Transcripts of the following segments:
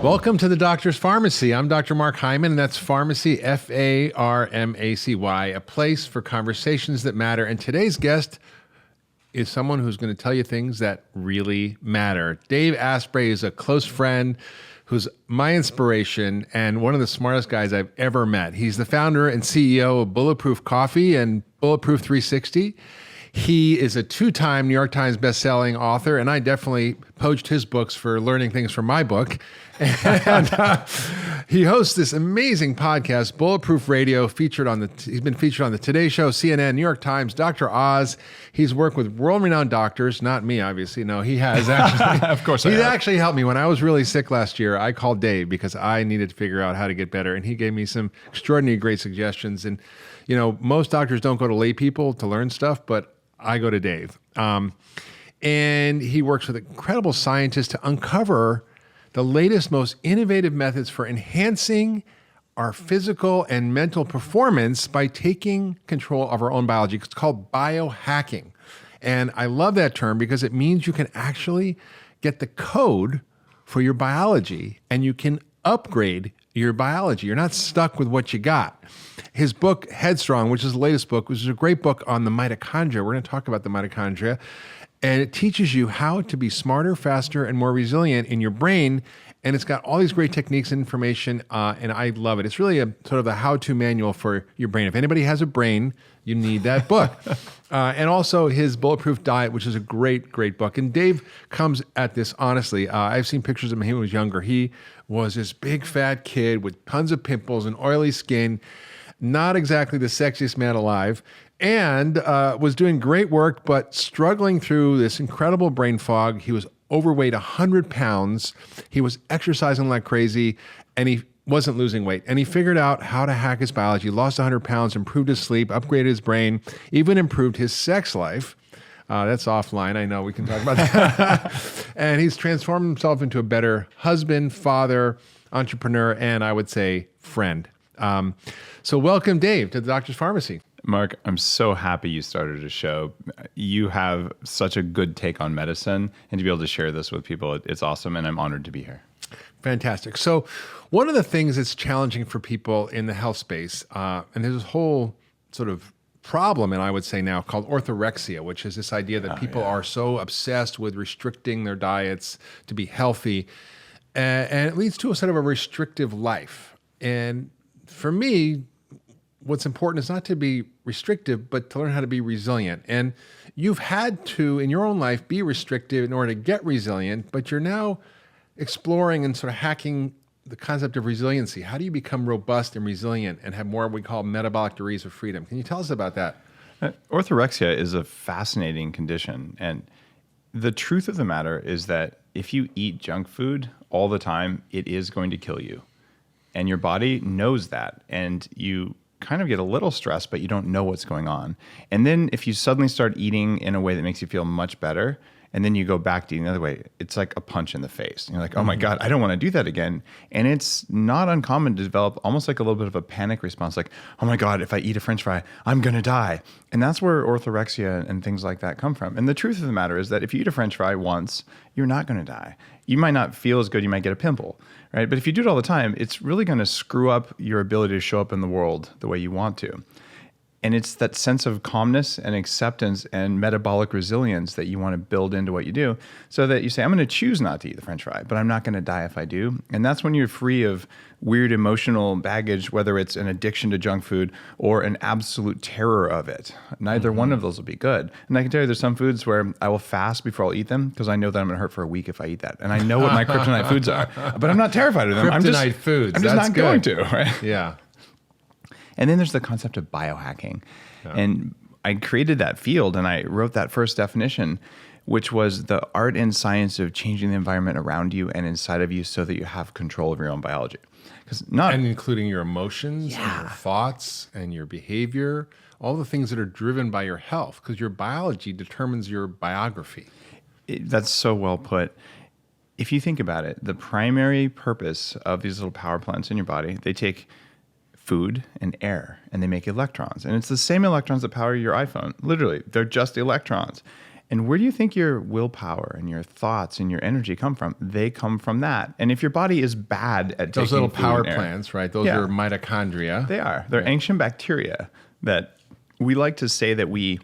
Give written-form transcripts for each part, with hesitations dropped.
Welcome to the Doctor's Farmacy. I'm Dr. Mark Hyman, and that's Farmacy, Farmacy, a place for conversations that matter. And today's guest is someone who's going to tell you things that really matter. Dave Asprey is a close friend who's my inspiration and one of the smartest guys I've ever met. He's the founder and CEO of Bulletproof Coffee and Bulletproof 360. He is a two-time New York Times bestselling author, and I definitely poached his books for learning things from my book. And he hosts this amazing podcast, Bulletproof Radio, he's been featured on the Today Show, CNN, New York Times, Dr. Oz. He's worked with world-renowned doctors, not me, obviously. No, he has actually. Of course He's actually helped me. When I was really sick last year, I called Dave because I needed to figure out how to get better, and he gave me some extraordinary great suggestions. And, you know, most doctors don't go to lay people to learn stuff, but I go to Dave. And he works with incredible scientists to uncover the latest, most innovative methods for enhancing our physical and mental performance by taking control of our own biology. It's called biohacking. And I love that term because it means you can actually get the code for your biology and you can upgrade your biology. You're not stuck with what you got. His book, Headstrong, which is the latest book, which is a great book on the mitochondria. We're going to talk about the mitochondria. And it teaches you how to be smarter, faster, and more resilient in your brain. And it's got all these great techniques and information, and I love it. It's really a sort of a how-to manual for your brain. If anybody has a brain, you need that book. And also his Bulletproof Diet, which is a great, great book. And Dave comes at this honestly. I've seen pictures of him when he was younger. He was this big, fat kid with tons of pimples and oily skin, not exactly the sexiest man alive, and was doing great work, but struggling through this incredible brain fog. He was overweight, 100 pounds. He was exercising like crazy, and he wasn't losing weight. And he figured out how to hack his biology, lost 100 pounds, improved his sleep, upgraded his brain, even improved his sex life. That's offline. I know we can talk about that. And he's transformed himself into a better husband, father, entrepreneur, and I would say friend. So welcome, Dave, to the Doctor's Farmacy. Mark, I'm so happy you started a show. You have such a good take on medicine, and to be able to share this with people, it's awesome, and I'm honored to be here. Fantastic. So one of the things that's challenging for people in the health space, and there's this whole sort of problem, and I would say now, called orthorexia, which is this idea that people are so obsessed with restricting their diets to be healthy, and it leads to a sort of a restrictive life. And for me, what's important is not to be restrictive, but to learn how to be resilient. And you've had to, in your own life, be restrictive in order to get resilient, but you're now exploring and sort of hacking the concept of resiliency. How do you become robust and resilient and have more what we call metabolic degrees of freedom? Can you tell us about that? Orthorexia is a fascinating condition. And the truth of the matter is that if you eat junk food all the time, it is going to kill you. And your body knows that. And you kind of get a little stressed, but you don't know what's going on. And then if you suddenly start eating in a way that makes you feel much better, and then you go back to eating the other way, it's like a punch in the face. And you're like, oh my God, I don't want to do that again. And it's not uncommon to develop almost like a little bit of a panic response, like, oh my God, if I eat a French fry, I'm going to die. And that's where orthorexia and things like that come from. And the truth of the matter is that if you eat a French fry once, you're not going to die. You might not feel as good, you might get a pimple, right? But if you do it all the time, it's really going to screw up your ability to show up in the world the way you want to. And it's that sense of calmness and acceptance and metabolic resilience that you want to build into what you do so that you say, I'm going to choose not to eat the French fry, but I'm not going to die if I do. And that's when you're free of weird emotional baggage, whether it's an addiction to junk food or an absolute terror of it. Neither one of those will be good. And I can tell you there's some foods where I will fast before I'll eat them because I know that I'm going to hurt for a week if I eat that. And I know what my kryptonite foods are, but I'm not terrified of them. Kryptonite foods. I'm just not going to, right? Yeah. And then there's the concept of biohacking. Yeah. And I created that field and I wrote that first definition, which was the art and science of changing the environment around you and inside of you so that you have control of your own biology. And including your emotions and your thoughts and your behavior, all the things that are driven by your health, because your biology determines your biography. That's so well put. If you think about it, the primary purpose of these little power plants in your body, they take food and air and they make electrons. And it's the same electrons that power your iPhone. Literally, they're just electrons. And where do you think your willpower and your thoughts and your energy come from? They come from that. And if your body is bad at those taking little food power and air, plants, right? Those are mitochondria. they are. They're ancient bacteria that we like to say that we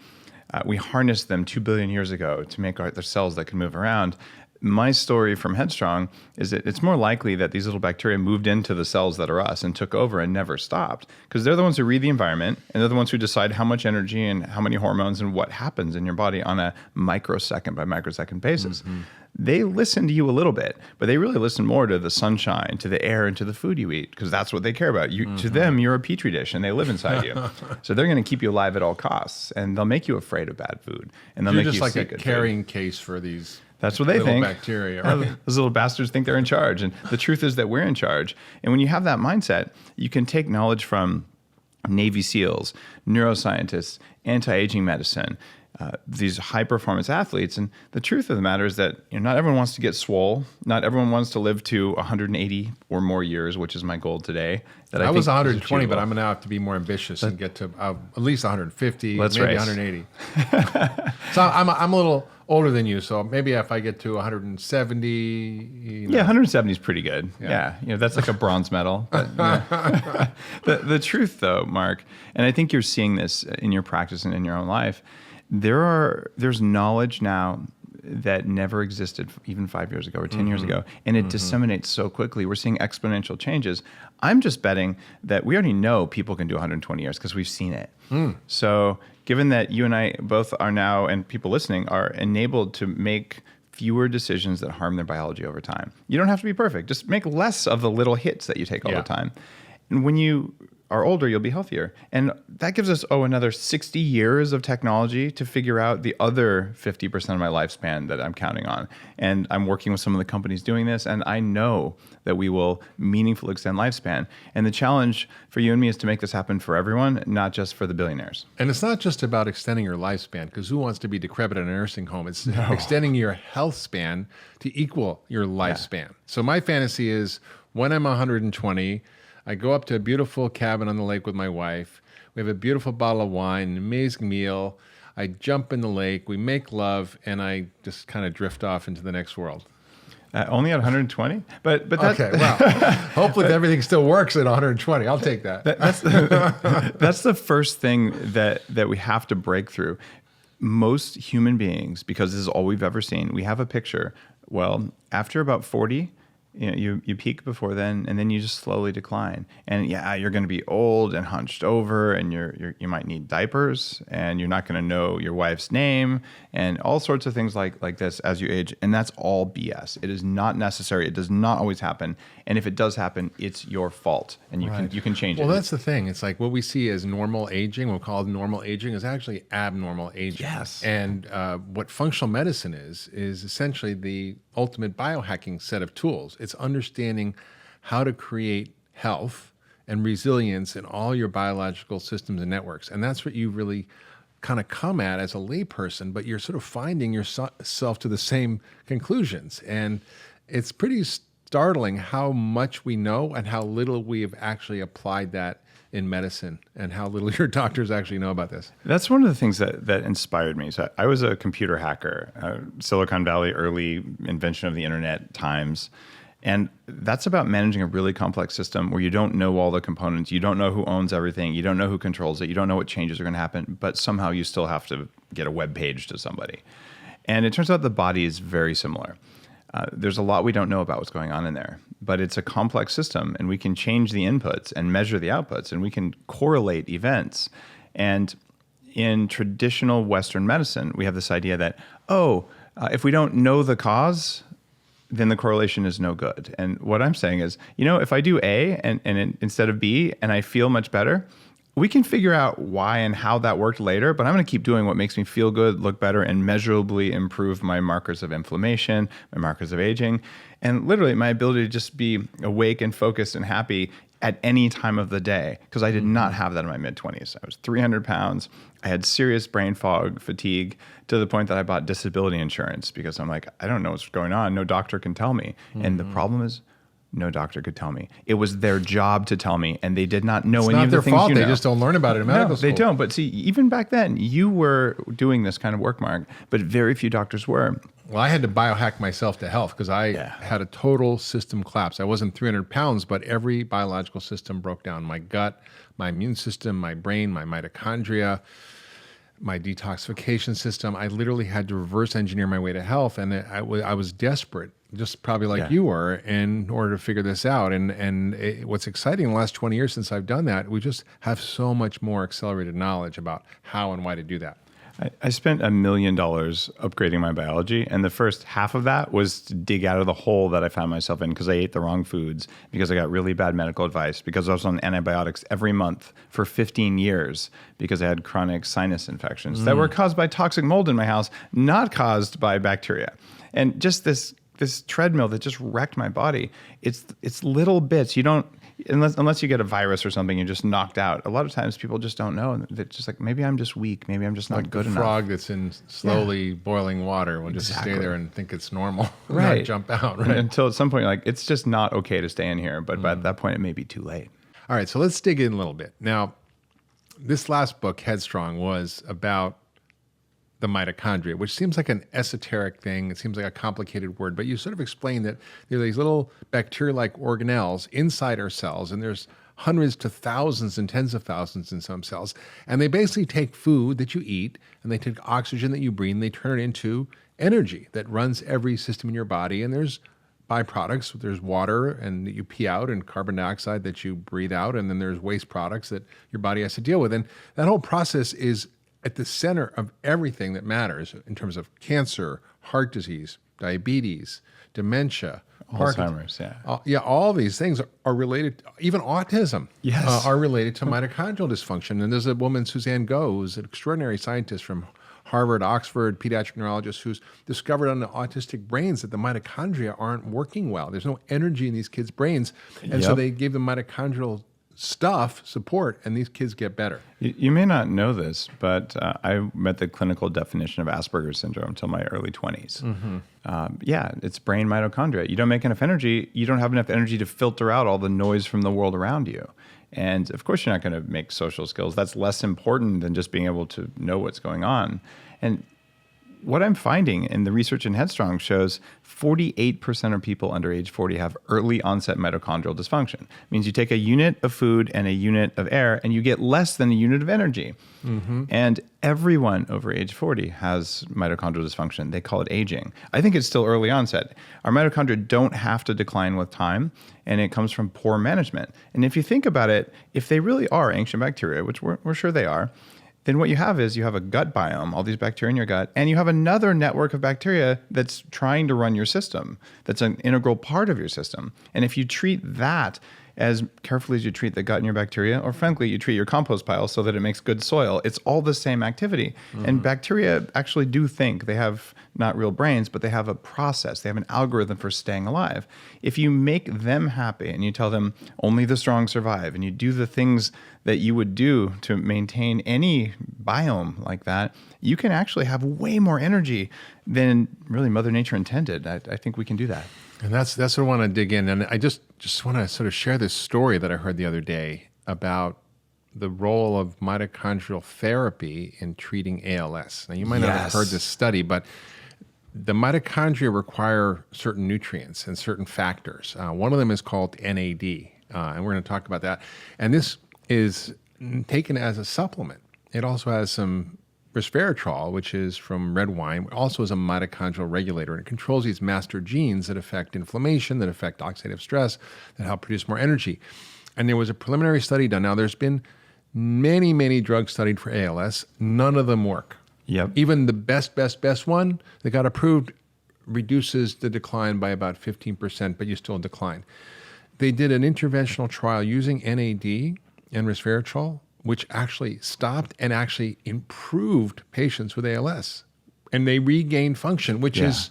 harnessed them 2 billion years ago to make the cells that can move around. My story from Headstrong is that it's more likely that these little bacteria moved into the cells that are us and took over and never stopped, because they're the ones who read the environment, and they're the ones who decide how much energy and how many hormones and what happens in your body on a microsecond by microsecond basis. Mm-hmm. They listen to you a little bit, but they really listen more to the sunshine, to the air, and to the food you eat, because that's what they care about. To them, you're a petri dish, and they live inside you. So they're going to keep you alive at all costs, and they'll make you afraid of bad food, and they'll you're make just you like seek a good carrying food. case for these. That's what they think. Bacteria, right? Those little bastards think they're in charge. And the truth is that we're in charge. And when you have that mindset, you can take knowledge from Navy SEALs, neuroscientists, anti-aging medicine, these high-performance athletes. And the truth of the matter is that not everyone wants to get swole. Not everyone wants to live to 180 or more years, which is my goal today. I was 120, but I'm going to have to be more ambitious and get to at least 150, maybe race. 180. So I'm a little older than you, so maybe if I get to 170. Yeah, 170 is pretty good. Yeah. That's like a bronze medal. But, the truth, though, Mark, and I think you're seeing this in your practice and in your own life, there's knowledge now that never existed even 5 years ago or 10 years ago, and it disseminates so quickly. We're seeing exponential changes. I'm just betting that we already know people can do 120 years because we've seen it. So given that you and I both are now, and people listening, are enabled to make fewer decisions that harm their biology over time. You don't have to be perfect. Just make less of the little hits that you take all the time. And when you are older, you'll be healthier. And that gives us, another 60 years of technology to figure out the other 50% of my lifespan that I'm counting on. And I'm working with some of the companies doing this, and I know that we will meaningfully extend lifespan. And the challenge for you and me is to make this happen for everyone, not just for the billionaires. And it's not just about extending your lifespan, because who wants to be decrepit in a nursing home? It's extending your health span to equal your lifespan. So my fantasy is when I'm 120, I go up to a beautiful cabin on the lake with my wife. We have a beautiful bottle of wine, an amazing meal. I jump in the lake, we make love, and I just kind of drift off into the next world. Only at 120? But that's... Okay, well, hopefully everything still works at 120. I'll take that. That's the first thing that we have to break through. Most human beings, because this is all we've ever seen, we have a picture. Well, after about 40, you peak before then, and then you just slowly decline. And you're going to be old and hunched over, and you might need diapers, and you're not going to know your wife's name, and all sorts of things like this as you age. And that's all BS. It is not necessary. It does not always happen. And if it does happen, it's your fault, and you can change it. Well, that's the thing. It's like what we see as normal aging, we'll call it normal aging, is actually abnormal aging. Yes. And what functional medicine is essentially the ultimate biohacking set of tools. It's understanding how to create health and resilience in all your biological systems and networks. And that's what you really kind of come at as a layperson, but you're sort of finding yourself to the same conclusions. And it's pretty startling how much we know and how little we have actually applied that in medicine, and how little your doctors actually know about this. That's one of the things that inspired me. So I was a computer hacker, Silicon Valley, early invention of the internet times. And that's about managing a really complex system where you don't know all the components, you don't know who owns everything, you don't know who controls it, you don't know what changes are going to happen, but somehow you still have to get a web page to somebody. And it turns out the body is very similar. There's a lot we don't know about what's going on in there, but it's a complex system, and we can change the inputs and measure the outputs, and we can correlate events. And in traditional Western medicine, we have this idea that, if we don't know the cause, then the correlation is no good. And what I'm saying is, if I do A and instead of B, and I feel much better, we can figure out why and how that worked later, but I'm going to keep doing what makes me feel good, look better, and measurably improve my markers of inflammation, my markers of aging, and literally my ability to just be awake and focused and happy at any time of the day, because I did not have that in my mid-20s. I was 300 pounds. I had serious brain fog, fatigue, to the point that I bought disability insurance because I'm like, I don't know what's going on. No doctor can tell me. And the problem is No doctor could tell me. It was their job to tell me, and they did not know It's any not of the their things fault. you They know. just don't learn about it in medical No, school. they don't. But see, even back then, you were doing this kind of work, Mark, but very few doctors were. Well, I had to biohack myself to health because I had a total system collapse. I wasn't 300 pounds, but every biological system broke down. My gut, my immune system, my brain, my mitochondria, my detoxification system. I literally had to reverse engineer my way to health, and I was desperate, just probably like you were, in order to figure this out. And what's exciting in the last 20 years since I've done that, we just have so much more accelerated knowledge about how and why to do that. I spent $1 million upgrading my biology, and the first half of that was to dig out of the hole that I found myself in because I ate the wrong foods, because I got really bad medical advice, because I was on antibiotics every month for 15 years, because I had chronic sinus infections that were caused by toxic mold in my house, not caused by bacteria. And just this treadmill that just wrecked my body. It's little bits. You don't, unless you get a virus or something, you're just knocked out. A lot of times people just don't know. They're just like, maybe I'm just weak. Maybe I'm just not good enough. Like a frog that's in slowly boiling water will just stay there and think it's normal. Not jump out, right? Until at some point, you're like, it's just not okay to stay in here. But by that point, it may be too late. All right, so let's dig in a little bit. Now, this last book, Headstrong, was about the mitochondria, which seems like an esoteric thing. It seems like a complicated word, but you sort of explain that there are these little bacteria-like organelles inside our cells, and there's hundreds to thousands and tens of thousands in some cells. And they basically take food that you eat, and they take oxygen that you breathe, and they turn it into energy that runs every system in your body. And there's byproducts. There's water and that you pee out, and carbon dioxide that you breathe out, and then there's waste products that your body has to deal with. And that whole process is at the center of everything that matters in terms of cancer, heart disease, diabetes, dementia, Alzheimer's, all these things are related. Even autism are related to mitochondrial dysfunction. And there's a woman, Suzanne Go, who's an extraordinary scientist from Harvard, Oxford, pediatric neurologist, who's discovered on the autistic brains that the mitochondria aren't working well. There's no energy in these kids' brains. And so they gave them mitochondrial support, and these kids get better. You may not know this, but I met the clinical definition of Asperger syndrome until my early 20s. It's brain mitochondria. You don't make enough energy. You don't have enough energy to filter out all the noise from the world around you. And of course, you're not going to make social skills. That's less important than just being able to know what's going on. And what I'm finding in the research in Headstrong shows 48% of people under age 40 have early onset mitochondrial dysfunction. It means you take a unit of food and a unit of air and you get less than a unit of energy. And everyone over age 40 has mitochondrial dysfunction. They call it aging. I think it's still early onset. Our mitochondria don't have to decline with time, and it comes from poor management. And if you think about it, if they really are ancient bacteria, which we're sure they are, then what you have is you have a gut biome, all these bacteria in your gut, and you have another network of bacteria that's trying to run your system, that's an integral part of your system. And if you treat that as carefully as you treat the gut and your bacteria, or frankly, you treat your compost pile so that it makes good soil, it's all the same activity. And bacteria actually do think. They have not real brains, but they have a process. They have an algorithm for staying alive. If you make them happy and you tell them only the strong survive, and you do the things that you would do to maintain any biome like that, you can actually have way more energy than really Mother Nature intended. I think we can do that. And that's what I want to dig in. And I just want to sort of share this story that I heard the other day about the role of mitochondrial therapy in treating ALS. Now, you might not have heard this study, but the mitochondria require certain nutrients and certain factors. One of them is called NAD, and we're going to talk about that. And this is taken as a supplement. It also has some resveratrol, which is from red wine, also is a mitochondrial regulator, and it controls these master genes that affect inflammation, that affect oxidative stress, that help produce more energy. And there was a preliminary study done. Now, there's been many, many drugs studied for ALS. None of them work. Even the best one that got approved reduces the decline by about 15%, but you still decline. They did an interventional trial using NAD and resveratrol, which actually stopped and actually improved patients with ALS. And they regained function, which is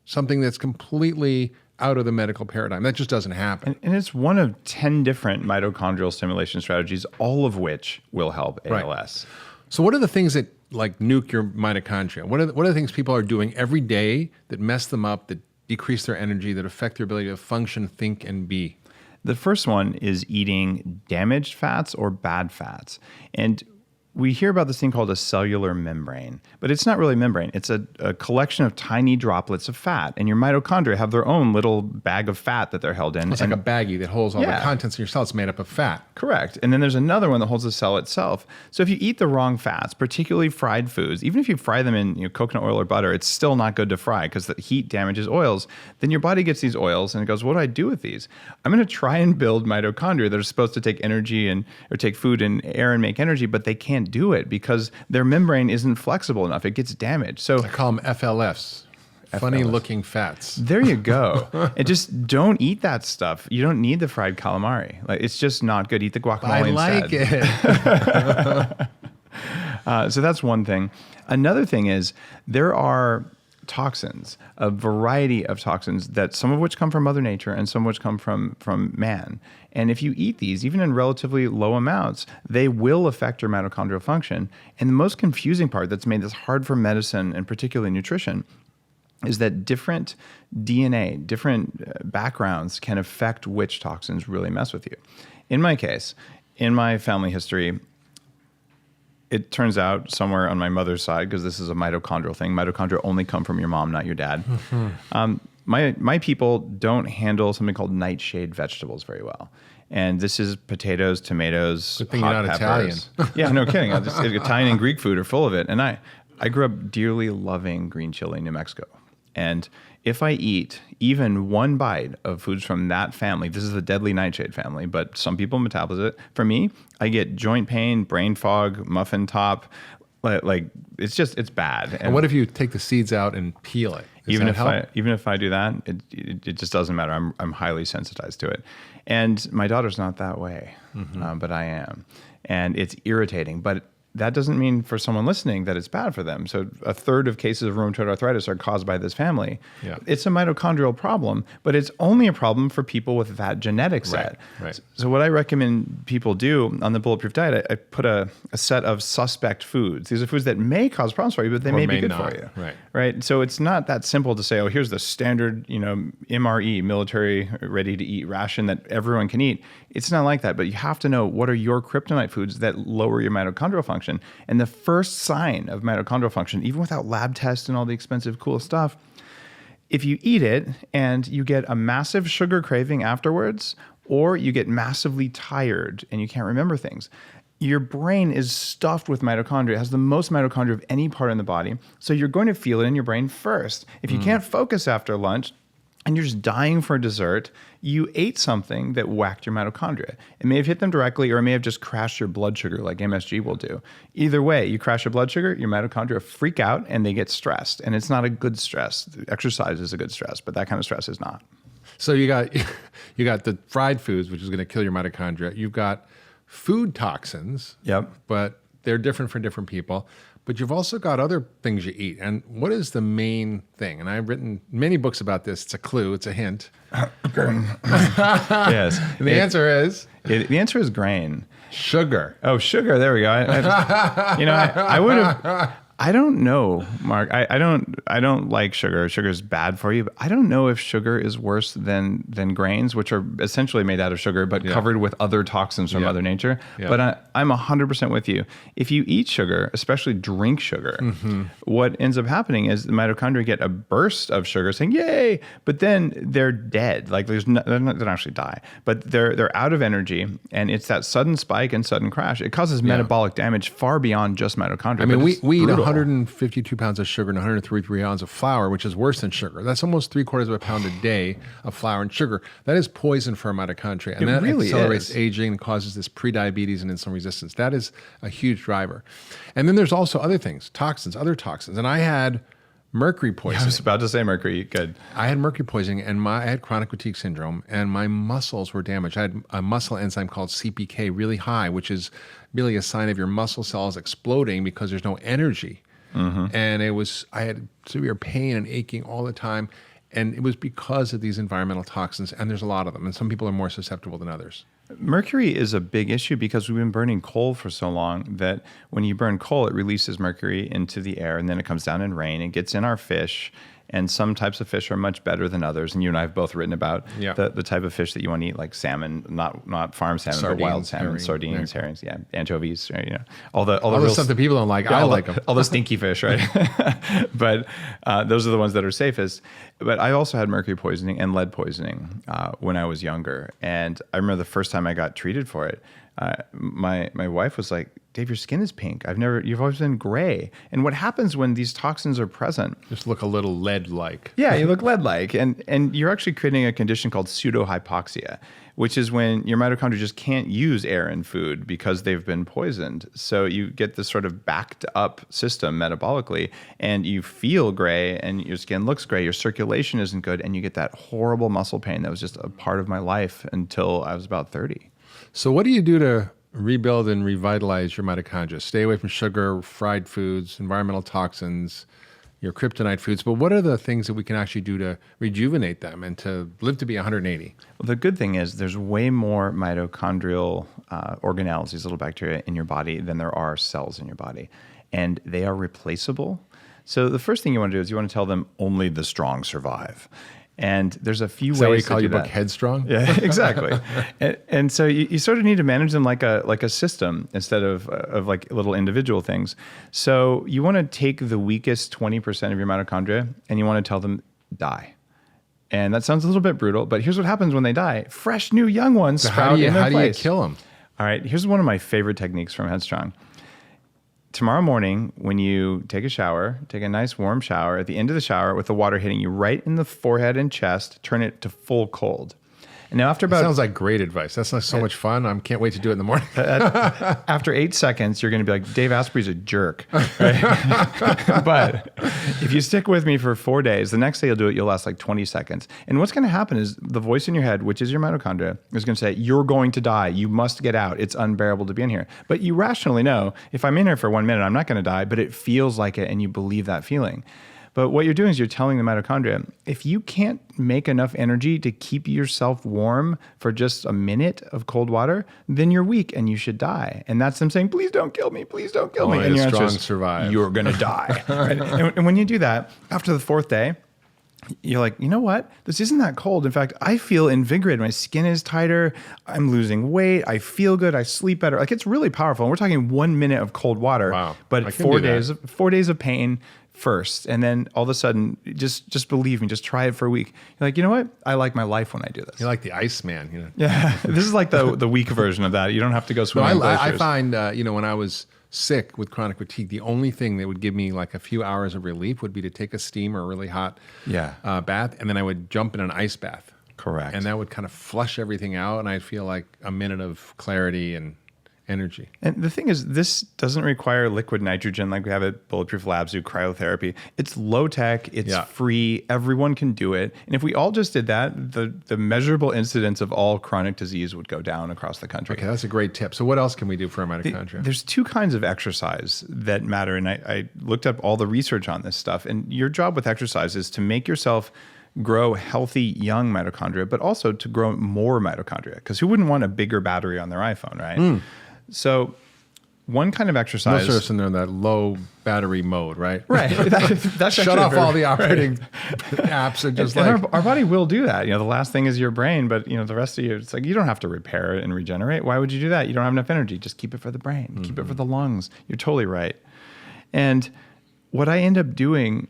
something that's completely out of the medical paradigm. That just doesn't happen. And it's one of 10 different mitochondrial stimulation strategies, all of which will help ALS. So what are the things that like nuke your mitochondria? What are the things people are doing every day that mess them up, that decrease their energy, that affect their ability to function, think, and be? The first one is eating damaged fats or bad fats. And we hear about this thing called a cellular membrane, but it's not really a membrane. It's a collection of tiny droplets of fat, and your mitochondria have their own little bag of fat that they're held in. It's like a baggie that holds all the contents in your cell. It's made up of fat. Correct. And then there's another one that holds the cell itself. So if you eat the wrong fats, particularly fried foods, even if you fry them in coconut oil or butter, it's still not good to fry because the heat damages oils. Then your body gets these oils and it goes, what do I do with these? I'm going to try and build mitochondria that are supposed to take energy or take food and air and make energy, but they can't do it because their membrane isn't flexible enough. It gets damaged. So I call them FLFs. Funny looking fats. There you go. And just don't eat that stuff. You don't need the fried calamari. Like, it's just not good. Eat the guacamole instead. I like it. So that's one thing. Another thing is there are toxins, a variety of toxins, that some of which come from Mother Nature and some of which come from man. And if you eat these, even in relatively low amounts, they will affect your mitochondrial function. And the most confusing part that's made this hard for medicine and particularly nutrition is that different DNA, different backgrounds can affect which toxins really mess with you. In my case, in my family history, it turns out somewhere on my mother's side, because this is a mitochondrial thing, mitochondria only come from your mom, not your dad. My people don't handle something called nightshade vegetables very well. And this is potatoes, tomatoes, good thing hot you're not peppers. Italian. Yeah, no kidding. Italian and Greek food are full of it. And I grew up dearly loving green chili in New Mexico. And if I eat even one bite of foods from that family, this is the deadly nightshade family, but some people metabolize it. For me, I get joint pain, brain fog, muffin top. Like it's bad. And what if you take the seeds out and peel it? Even if I do that, it just doesn't matter. I'm highly sensitized to it. And my daughter's not that way, but I am. And it's irritating. But that doesn't mean for someone listening that it's bad for them. So a third of cases of rheumatoid arthritis are caused by this family. Yeah. It's a mitochondrial problem, but it's only a problem for people with that genetic set. Right. So what I recommend people do on the Bulletproof Diet, I put a set of suspect foods. These are foods that may cause problems for you, but they may be good for you. Right. So it's not that simple to say, oh, here's the standard, MRE, military ready to eat ration that everyone can eat. It's not like that, but you have to know what are your kryptonite foods that lower your mitochondrial function. And the first sign of mitochondrial function, even without lab tests and all the expensive cool stuff, if you eat it and you get a massive sugar craving afterwards, or you get massively tired and you can't remember things, your brain is stuffed with mitochondria. It has the most mitochondria of any part in the body. So you're going to feel it in your brain first. If you can't focus after lunch, and you're just dying for dessert, you ate something that whacked your mitochondria. It may have hit them directly, or it may have just crashed your blood sugar like MSG will do. Either way, you crash your blood sugar, your mitochondria freak out and they get stressed. And it's not a good stress. Exercise is a good stress, but that kind of stress is not. So you got the fried foods, which is going to kill your mitochondria. You've got food toxins. Yep. But they're different for different people. But you've also got other things you eat. And what is the main thing? And I've written many books about this. It's a clue. It's a hint. Yes. And the answer is? The answer is grain. Sugar. Oh, sugar. There we go. I would have... I don't know, Mark. I don't like sugar. Sugar is bad for you. But I don't know if sugar is worse than grains, which are essentially made out of sugar, but covered with other toxins from Mother Nature. Yeah. But I'm 100% with you. If you eat sugar, especially drink sugar, what ends up happening is the mitochondria get a burst of sugar saying, yay, but then they're dead. Like they don't actually die, but they're out of energy. And it's that sudden spike and sudden crash. It causes metabolic damage far beyond just mitochondria. I mean, we eat 152 pounds of sugar and 133 pounds of flour, which is worse than sugar. That's almost 3/4 of a pound a day of flour and sugar. That is poison for our mitochondria. And that really accelerates aging and causes this prediabetes and insulin resistance. That is a huge driver. And then there's also other things, other toxins. And I had mercury poisoning. I was about to say mercury. Good. I had mercury poisoning and I had chronic fatigue syndrome and my muscles were damaged. I had a muscle enzyme called CPK really high, which is really a sign of your muscle cells exploding because there's no energy. And I had severe pain and aching all the time. And it was because of these environmental toxins. And there's a lot of them. And some people are more susceptible than others. Mercury is a big issue because we've been burning coal for so long that when you burn coal, it releases mercury into the air and then it comes down in rain. It gets in our fish. And some types of fish are much better than others. And you and I have both written about the type of fish that you want to eat, like salmon, not farm salmon, but wild salmon, sardines, herrings, anchovies, all the real stuff that people don't like. I like them. All the stinky fish, right? But those are the ones that are safest. But I also had mercury poisoning and lead poisoning when I was younger. And I remember the first time I got treated for it, my wife was like, Dave, your skin is pink. You've always been gray. And what happens when these toxins are present? Just look a little lead-like. Yeah, you look lead-like. And you're actually creating a condition called pseudo hypoxia, which is when your mitochondria just can't use air and food because they've been poisoned. So you get this sort of backed up system metabolically, and you feel gray and your skin looks gray, your circulation isn't good, and you get that horrible muscle pain that was just a part of my life until I was about 30. So what do you do to rebuild and revitalize your mitochondria? Stay away from sugar, fried foods, environmental toxins, your kryptonite foods. But what are the things that we can actually do to rejuvenate them and to live to be 180? Well, the good thing is there's way more mitochondrial organelles, these little bacteria in your body, than there are cells in your body. And they are replaceable. So the first thing you want to do is you want to tell them only the strong survive. And there's a few ways to do that. Is that what you call your book Headstrong? Yeah, exactly. and so you sort of need to manage them like a system instead of like little individual things. So you want to take the weakest 20% of your mitochondria and you want to tell them die. And that sounds a little bit brutal, but here's what happens when they die. Fresh, new, young ones sprout in their place. How do you kill them? All right, here's one of my favorite techniques from Headstrong. Tomorrow morning, when you take a shower, take a nice warm shower, at the end of the shower with the water hitting you right in the forehead and chest, turn it to full cold. And now after about... That sounds like great advice. That's not so much fun. I can't wait to do it in the morning. After 8 seconds, you're going to be like, Dave Asprey's a jerk. Right? But if you stick with me for 4 days, the next day you'll do it, you'll last like 20 seconds. And what's going to happen is the voice in your head, which is your mitochondria, is going to say, you're going to die. You must get out. It's unbearable to be in here. But you rationally know, if I'm in here for 1 minute, I'm not going to die, but it feels like it and you believe that feeling. But what you're doing is you're telling the mitochondria, if you can't make enough energy to keep yourself warm for just a minute of cold water, then you're weak and you should die. And that's them saying, please don't kill me, please don't kill me. And your answer is, survive. You're going to die. Right? And when you do that, after the 4th day, you're like, you know what? This isn't that cold. In fact, I feel invigorated. My skin is tighter. I'm losing weight. I feel good. I sleep better. Like, it's really powerful. And we're talking 1 minute of cold water. Wow. But 4 days of pain first, and then all of a sudden, just believe me, just try it for a week. You're like, you know what? I like my life when I do this. You're like the Iceman. You know? Yeah, this is like the weak version of that. You don't have to go swimming. I find, when I was sick with chronic fatigue, the only thing that would give me like a few hours of relief would be to take a steam or a really hot bath, and then I would jump in an ice bath. Correct. And that would kind of flush everything out, and I'd feel like a minute of clarity and energy. And the thing is, this doesn't require liquid nitrogen like we have at Bulletproof Labs do cryotherapy. It's low tech, it's free, everyone can do it. And if we all just did that, the measurable incidence of all chronic disease would go down across the country. Okay, that's a great tip. So what else can we do for our mitochondria? There's 2 kinds of exercise that matter. And I looked up all the research on this stuff. And your job with exercise is to make yourself grow healthy, young mitochondria, but also to grow more mitochondria. Because who wouldn't want a bigger battery on their iPhone, right? So one kind of exercise... Most of us in there in that low battery mode, right? Right. That's shut off all the operating apps and just and our body will do that. The last thing is your brain, but the rest of you, it's like, you don't have to repair it and regenerate. Why would you do that? You don't have enough energy. Just keep it for the brain. Keep it for the lungs. You're totally right. And what I end up doing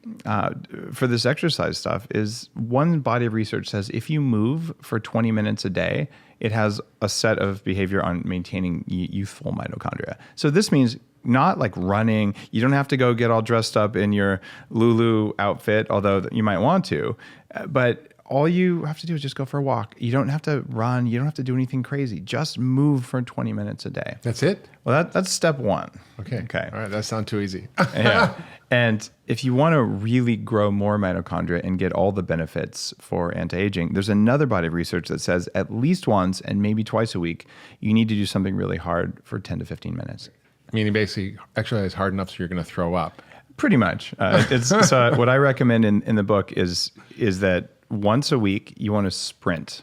for this exercise stuff is, one body of research says if you move for 20 minutes a day, it has a set of behavior on maintaining youthful mitochondria. So this means not like running. You don't have to go get all dressed up in your Lulu outfit, although you might want to. But all you have to do is just go for a walk. You don't have to run. You don't have to do anything crazy. Just move for 20 minutes a day. That's it? Well, that's step 1. Okay. All right. That sounds too easy. Yeah. And if you want to really grow more mitochondria and get all the benefits for anti-aging, there's another body of research that says at least once and maybe twice a week, you need to do something really hard for 10 to 15 minutes. Meaning basically exercise hard enough so you're going to throw up. Pretty much. So what I recommend in the book is that once a week you want to sprint,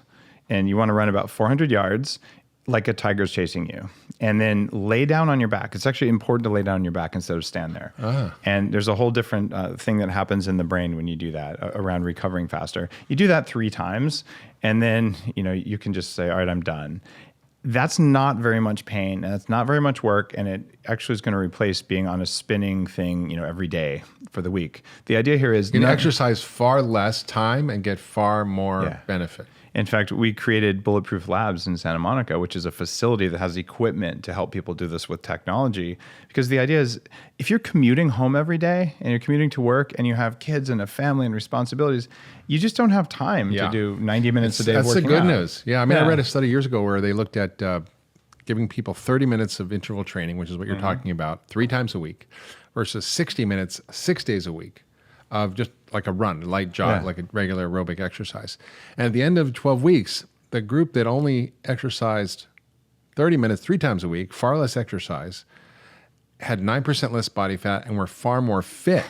and you want to run about 400 yards like a tiger's chasing you, and then lay down on your back. It's actually important to lay down on your back instead of stand there. And there's a whole different thing that happens in the brain when you do that around recovering faster. You do that 3 times, and then you can just say, all right, I'm done. That's not very much pain, and it's not very much work, and it actually is going to replace being on a spinning thing, every day for the week. The idea here is you can exercise far less time and get far more benefit. In fact, we created Bulletproof Labs in Santa Monica, which is a facility that has equipment to help people do this with technology. Because the idea is, if you're commuting home every day and you're commuting to work and you have kids and a family and responsibilities, you just don't have time to do 90 minutes a day of working out. That's the good news. Yeah, I mean, I read a study years ago where they looked at giving people 30 minutes of interval training, which is what you're talking about, 3 times a week, versus 60 minutes, 6 days a week of just like a run, a light jog, like a regular aerobic exercise. And at the end of 12 weeks, the group that only exercised 30 minutes 3 times a week, far less exercise, had 9% less body fat and were far more fit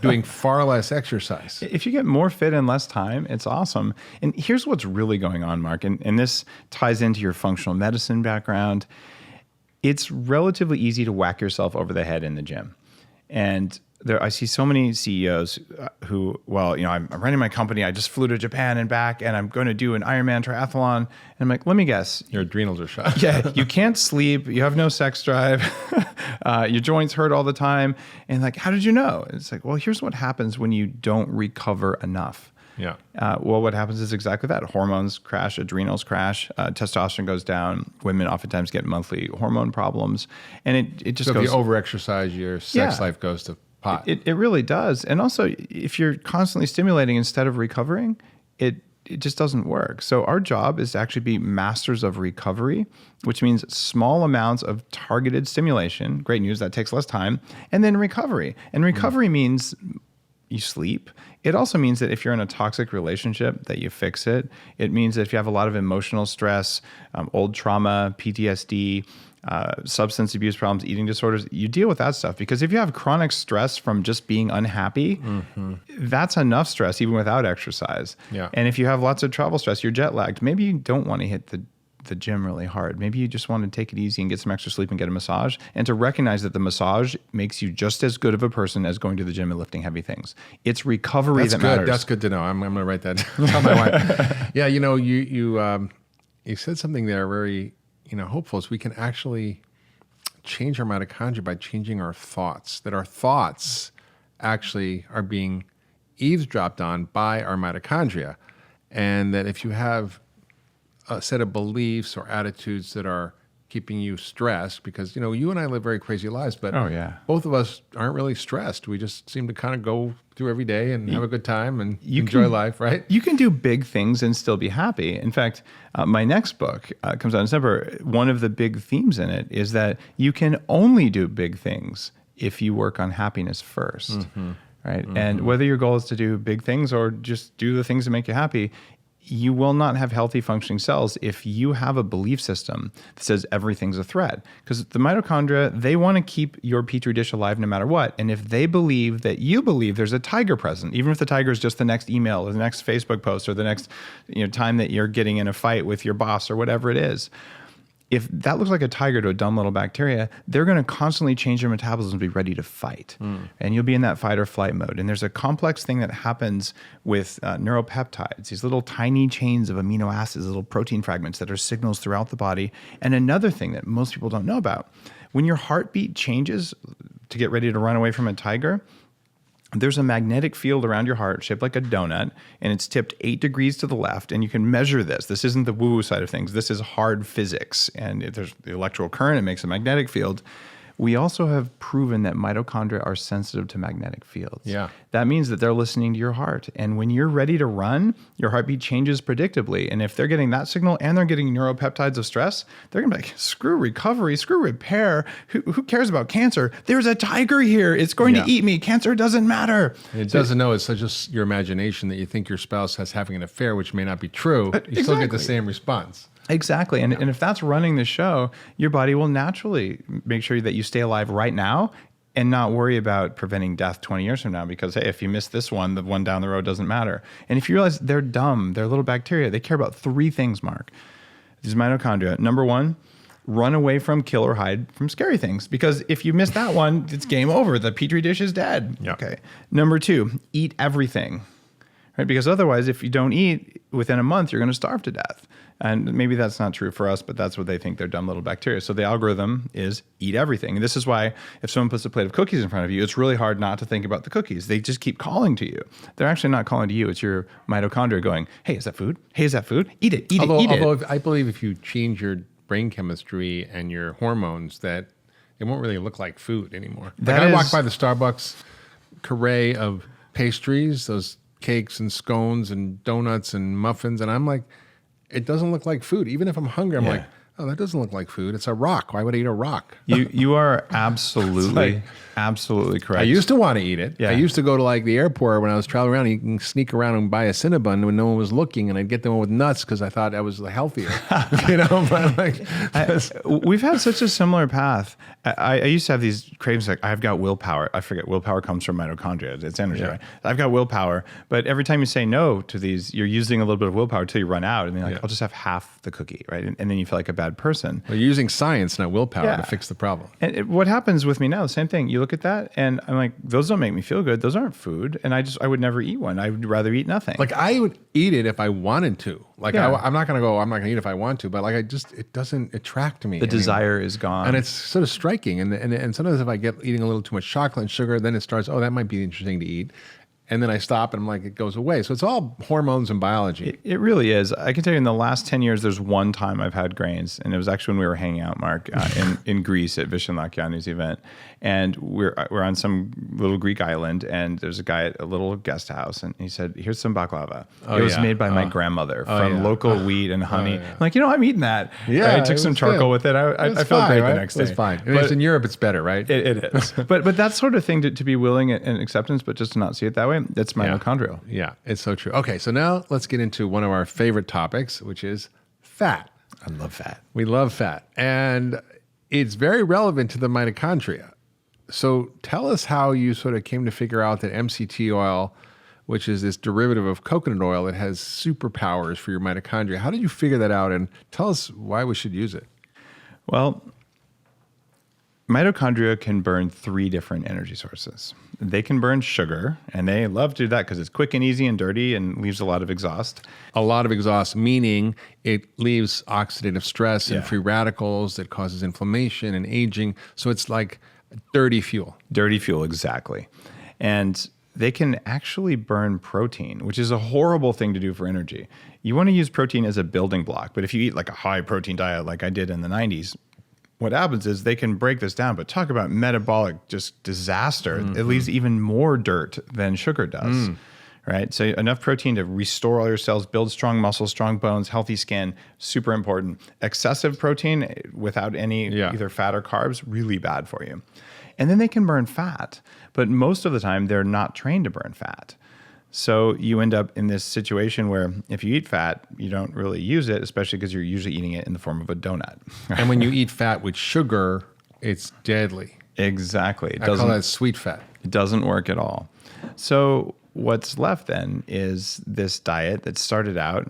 doing far less exercise. If you get more fit in less time, it's awesome. And here's what's really going on, Mark, and this ties into your functional medicine background. It's relatively easy to whack yourself over the head in the gym. And I see so many CEOs who, I'm running my company. I just flew to Japan and back, and I'm going to do an Ironman triathlon. And I'm like, let me guess. Your adrenals are shot. Yeah, you can't sleep. You have no sex drive. Your joints hurt all the time. And like, how did you know? It's like, well, here's what happens when you don't recover enough. Yeah. What happens is exactly that. Hormones crash, adrenals crash, testosterone goes down. Women oftentimes get monthly hormone problems. And it just goes. So if you overexercise, your sex life goes to pot. It really does. And also, if you're constantly stimulating instead of recovering, it just doesn't work. So our job is to actually be masters of recovery, which means small amounts of targeted stimulation. Great news, that takes less time. And then recovery. And recovery means you sleep. It also means that if you're in a toxic relationship, that you fix it. It means that if you have a lot of emotional stress, old trauma, PTSD, substance abuse problems, eating disorders, you deal with that stuff. Because if you have chronic stress from just being unhappy, that's enough stress even without exercise. Yeah. And if you have lots of travel stress, you're jet lagged, maybe you don't want to hit the gym really hard. Maybe you just want to take it easy and get some extra sleep and get a massage, and to recognize that the massage makes you just as good of a person as going to the gym and lifting heavy things. It's recovery that matters. That's good to know. I'm going to write that down. Tell my wife. Yeah, you said something there very hopeful, is we can actually change our mitochondria by changing our thoughts, that our thoughts actually are being eavesdropped on by our mitochondria. And that if you have a set of beliefs or attitudes that are keeping you stressed, because, you and I live very crazy lives, but both of us aren't really stressed. We just seem to kind of go through every day and have a good time and enjoy life, right? You can do big things and still be happy. In fact, my next book comes out in December. One of the big themes in it is that you can only do big things if you work on happiness first, right? And whether your goal is to do big things or just do the things that make you happy, you will not have healthy functioning cells if you have a belief system that says everything's a threat. Because the mitochondria, they want to keep your petri dish alive no matter what. And if they believe that you believe there's a tiger present, even if the tiger is just the next email or the next Facebook post or the next time that you're getting in a fight with your boss or whatever it is, if that looks like a tiger to a dumb little bacteria, they're going to constantly change their metabolism to be ready to fight. And you'll be in that fight or flight mode. And there's a complex thing that happens with neuropeptides, these little tiny chains of amino acids, little protein fragments that are signals throughout the body. And another thing that most people don't know about, when your heartbeat changes to get ready to run away from a tiger, there's a magnetic field around your heart shaped like a donut, and it's tipped 8 degrees to the left, and you can measure this. This isn't the woo-woo side of things. This is hard physics, and there's the electrical current. It makes a magnetic field. We also have proven that mitochondria are sensitive to magnetic fields. Yeah. That means that they're listening to your heart. And when you're ready to run, your heartbeat changes predictably. And if they're getting that signal and they're getting neuropeptides of stress, they're going to be like, screw recovery, screw repair. Who cares about cancer? There's a tiger here. It's going to eat me. Cancer doesn't matter. It doesn't know. It's just your imagination that you think your spouse has having an affair, which may not be true. You still get the same response. Exactly. And if that's running the show, your body will naturally make sure that you stay alive right now and not worry about preventing death 20 years from now because, hey, if you miss this one, the one down the road doesn't matter. And if you realize they're dumb, they're little bacteria, they care about 3 things, Mark. These mitochondria. Number one, run away from, kill, or hide from scary things. Because if you miss that one, it's game over. The petri dish is dead. Yep. Okay. Number two, eat everything. Right? Because otherwise, if you don't eat, within a month, you're going to starve to death. And maybe that's not true for us, but that's what they think. They're dumb little bacteria. So the algorithm is eat everything. And this is why if someone puts a plate of cookies in front of you, it's really hard not to think about the cookies. They just keep calling to you. They're actually not calling to you. It's your mitochondria going, hey, is that food? Hey, is that food? Eat it, eat it, eat it. Although I believe if you change your brain chemistry and your hormones, that it won't really look like food anymore. Like I walk by the Starbucks array of pastries, those cakes and scones and donuts and muffins, and I'm like, it doesn't look like food. Even if I'm hungry, I'm like, oh, that doesn't look like food. It's a rock. Why would I eat a rock? You are absolutely correct. I used to want to eat it. Yeah. I used to go to like the airport when I was traveling around. You can sneak around and buy a Cinnabon when no one was looking, and I'd get the one with nuts because I thought that was healthier. But like, we've had such a similar path. I used to have these cravings like I've got willpower. I forget willpower comes from mitochondria. It's energy, right? I've got willpower, but every time you say no to these, you're using a little bit of willpower until you run out, and then like I'll just have half the cookie, right? And then you feel like a bad person. Well, you're using science, not willpower, to fix the problem. And what happens with me now, the same thing. You look at that and I'm like, those don't make me feel good. Those aren't food. And I would never eat one. I would rather eat nothing. Like I would eat it if I wanted to. Like I'm not going to eat if I want to, but like it doesn't attract me. The desire is gone. And it's sort of striking. And sometimes if I get eating a little too much chocolate and sugar, then it starts, oh, that might be interesting to eat. And then I stop and I'm like, it goes away. So it's all hormones and biology. It really is. I can tell you in the last 10 years, there's one time I've had grains. And it was actually when we were hanging out, Mark, in Greece at Vishen Lakiani's event. And we're on some little Greek island. And there's a guy at a little guest house. And he said, here's some baklava. It was made by my grandmother from local wheat and honey. I'm like, I'm eating that. Yeah, I took some charcoal with it. I felt great the next day. It's fine. But in Europe, it's better, right? It is. but that sort of thing to be willing and acceptance, but just to not see it that way, that's mitochondrial. Yeah, it's so true. Okay, so now let's get into one of our favorite topics, which is fat. I love fat. We love fat. And it's very relevant to the mitochondria. So tell us how you sort of came to figure out that MCT oil, which is this derivative of coconut oil, it has superpowers for your mitochondria. How did you figure that out? And tell us why we should use it. Well, mitochondria can burn 3 different energy sources. They can burn sugar, and they love to do that because it's quick and easy and dirty and leaves a lot of exhaust. A lot of exhaust, meaning it leaves oxidative stress and free radicals that causes inflammation and aging. So it's like dirty fuel. Dirty fuel, exactly. And they can actually burn protein, which is a horrible thing to do for energy. You want to use protein as a building block, but if you eat like a high protein diet like I did in the 90s, what happens is they can break this down, but talk about metabolic just disaster. It leaves even more dirt than sugar does, right? So enough protein to restore all your cells, build strong muscles, strong bones, healthy skin, super important. Excessive protein without any either fat or carbs, really bad for you. And then they can burn fat, but most of the time they're not trained to burn fat. So you end up in this situation where if you eat fat, you don't really use it, especially because you're usually eating it in the form of a donut. And when you eat fat with sugar, it's deadly. Exactly. I call that sweet fat. It doesn't work at all. So what's left then is this diet that started out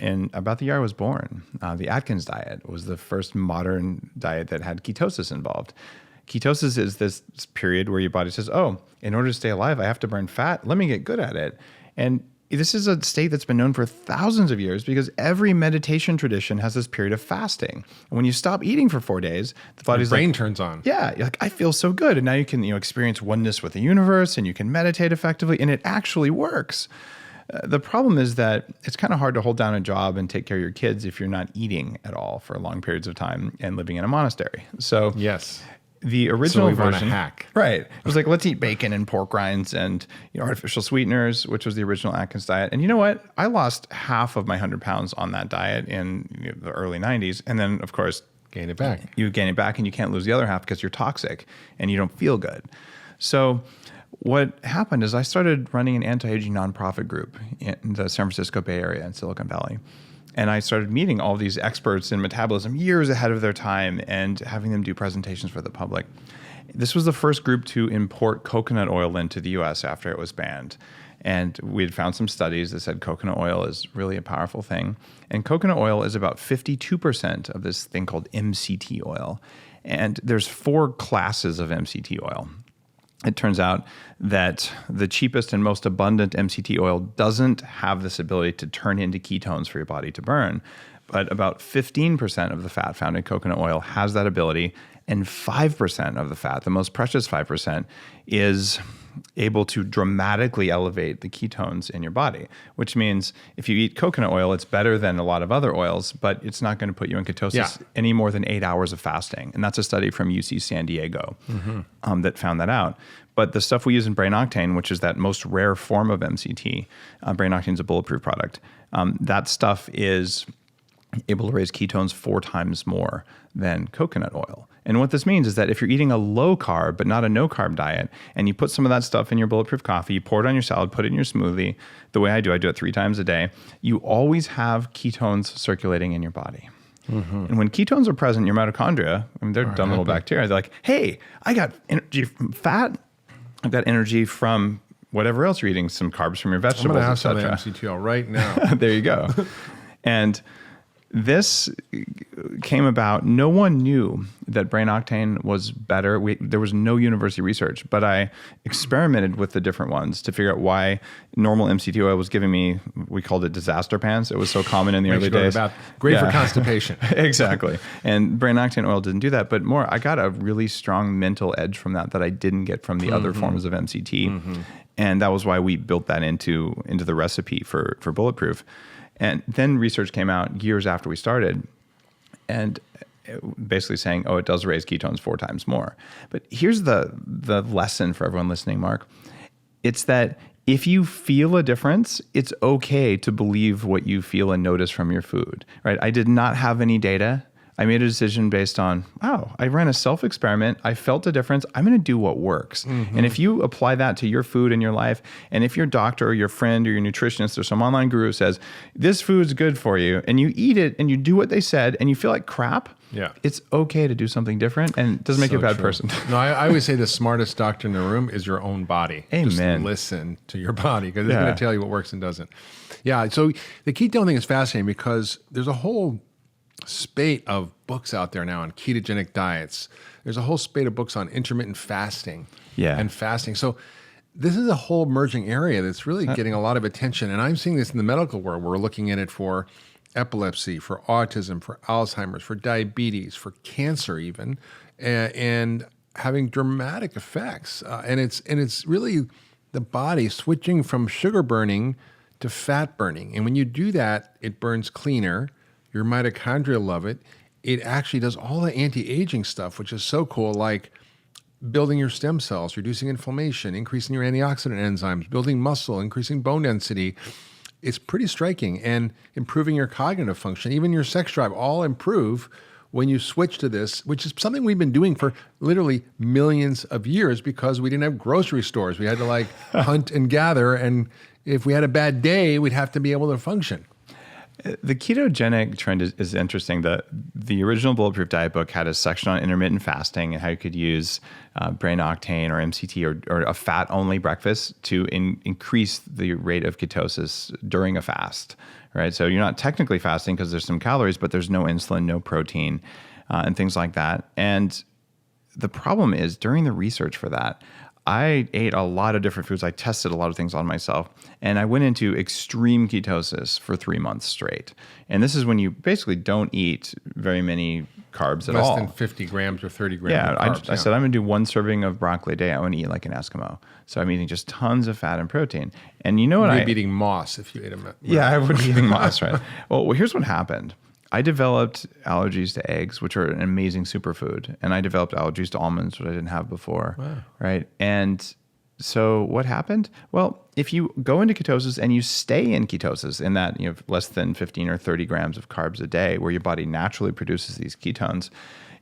in about the year I was born. The Atkins diet was the first modern diet that had ketosis involved. Ketosis is this period where your body says, oh, in order to stay alive, I have to burn fat. Let me get good at it. And this is a state that's been known for thousands of years because every meditation tradition has this period of fasting. And when you stop eating for 4 days, the body's brain turns on. Yeah, you're like, I feel so good. And now you can experience oneness with the universe and you can meditate effectively. And it actually works. The problem is that it's kind of hard to hold down a job and take care of your kids if you're not eating at all for long periods of time and living in a monastery. So yes. The original version, hack. Right? It was like, let's eat bacon and pork rinds and artificial sweeteners, which was the original Atkins diet. And you know what? I lost half of my 100 pounds on that diet in the early 90s, and then of course gain it back. You gain it back, and you can't lose the other half because you're toxic and you don't feel good. So what happened is I started running an anti-aging nonprofit group in the San Francisco Bay Area in Silicon Valley. And I started meeting all these experts in metabolism years ahead of their time and having them do presentations for the public. This was the first group to import coconut oil into the US after it was banned. And we had found some studies that said coconut oil is really a powerful thing. And coconut oil is about 52% of this thing called MCT oil. And there's 4 classes of MCT oil. It turns out that the cheapest and most abundant MCT oil doesn't have this ability to turn into ketones for your body to burn. But about 15% of the fat found in coconut oil has that ability, and 5% of the fat, the most precious 5%, is able to dramatically elevate the ketones in your body, which means if you eat coconut oil, it's better than a lot of other oils, but it's not going to put you in ketosis any more than 8 hours of fasting. And that's a study from UC San Diego that found that out. But the stuff we use in Brain Octane, which is that most rare form of MCT, Brain Octane is a Bulletproof product, that stuff is able to raise ketones 4 times more than coconut oil. And what this means is that if you're eating a low carb, but not a no carb diet, and you put some of that stuff in your Bulletproof coffee, you pour it on your salad, put it in your smoothie, the way I do it 3 times a day, you always have ketones circulating in your body. And when ketones are present in your mitochondria, I mean, they're dumb little bacteria. They're like, hey, I got energy from fat. I've got energy from whatever else you're eating, some carbs from your vegetables, I'm going to have etc. some MCT oil right now. There you go. And this came about, no one knew that Brain Octane was better. There was no university research, but I experimented with the different ones to figure out why normal MCT oil was giving me, we called it disaster pants. It was so common in the early days. Great for constipation. Exactly. And Brain Octane oil didn't do that, but more, I got a really strong mental edge from that I didn't get from the other forms of MCT. And that was why we built that into the recipe for Bulletproof. And then research came out years after we started and basically saying, oh, it does raise ketones 4 times more. But here's the lesson for everyone listening, Mark. It's that if you feel a difference, it's okay to believe what you feel and notice from your food, right? I did not have any data. I made a decision based on, wow, I ran a self-experiment. I felt a difference. I'm going to do what works. And if you apply that to your food in your life, and if your doctor or your friend or your nutritionist or some online guru says, this food's good for you, and you eat it and you do what they said and you feel like crap, it's okay to do something different, and it doesn't make you a bad person. No, I always say the smartest doctor in the room is your own body. Amen. Just listen to your body because it's going to tell you what works and doesn't. Yeah, so the ketone thing is fascinating because there's a whole spate of books out there now on ketogenic diets. There's a whole spate of books on intermittent fasting and fasting. So this is a whole emerging area that's really getting a lot of attention. And I'm seeing this in the medical world. We're looking at it for epilepsy, for autism, for Alzheimer's, for diabetes, for cancer even, and having dramatic effects. And it's really the body switching from sugar burning to fat burning. And when you do that, it burns cleaner. Your mitochondria love it. It actually does all the anti-aging stuff, which is so cool, like building your stem cells, reducing inflammation, increasing your antioxidant enzymes, building muscle, increasing bone density. It's pretty striking, and improving your cognitive function, even your sex drive, all improve when you switch to this, which is something we've been doing for literally millions of years because we didn't have grocery stores. We had to hunt and gather, and if we had a bad day, we'd have to be able to function. The ketogenic trend is interesting. The original Bulletproof Diet book had a section on intermittent fasting and how you could use Brain Octane or MCT or a fat-only breakfast to increase the rate of ketosis during a fast, right? So you're not technically fasting because there's some calories, but there's no insulin, no protein, and things like that. And the problem is during the research for that, I ate a lot of different foods. I tested a lot of things on myself, and I went into extreme ketosis for 3 months straight. And this is when you basically don't eat very many carbs at all. Less than 50 grams or 30 grams of carbs. I said, I'm going to do 1 serving of broccoli a day. I want to eat like an Eskimo. So I'm eating just tons of fat and protein. And you know what? You'd be eating moss if you ate them. Yeah, I would be eating moss, right? Well, here's what happened. I developed allergies to eggs, which are an amazing superfood. And I developed allergies to almonds, which I didn't have before. Wow. Right? And so what happened? Well, if you go into ketosis and you stay in ketosis in that, less than 15 or 30 grams of carbs a day, where your body naturally produces these ketones,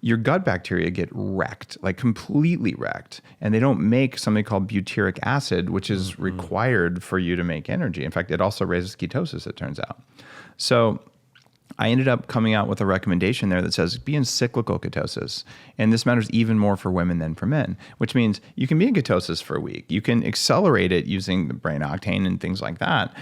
your gut bacteria get wrecked, like completely wrecked. And they don't make something called butyric acid, which is required for you to make energy. In fact, it also raises ketosis, it turns out. So I ended up coming out with a recommendation there that says be in cyclical ketosis. And this matters even more for women than for men, which means you can be in ketosis for a week. You can accelerate it using the brain octane and things like that.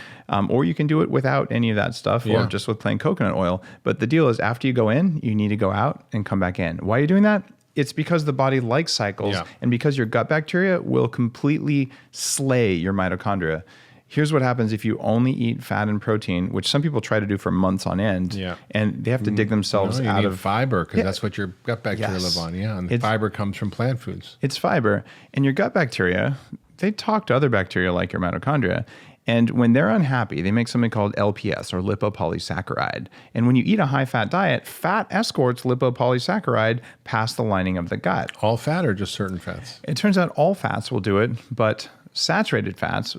Or you can do it without any of that stuff or just with plain coconut oil. But the deal is after you go in, you need to go out and come back in. Why are you doing that? It's because the body likes cycles and because your gut bacteria will completely slay your mitochondria. Here's what happens if you only eat fat and protein, which some people try to do for months on end, and they have to dig themselves out of fiber because that's what your gut bacteria live on. And the fiber comes from plant foods. It's fiber. And your gut bacteria, they talk to other bacteria like your mitochondria. And when they're unhappy, they make something called LPS or lipopolysaccharide. And when you eat a high-fat diet, fat escorts lipopolysaccharide past the lining of the gut. All fat or just certain fats? It turns out all fats will do it, but saturated fats,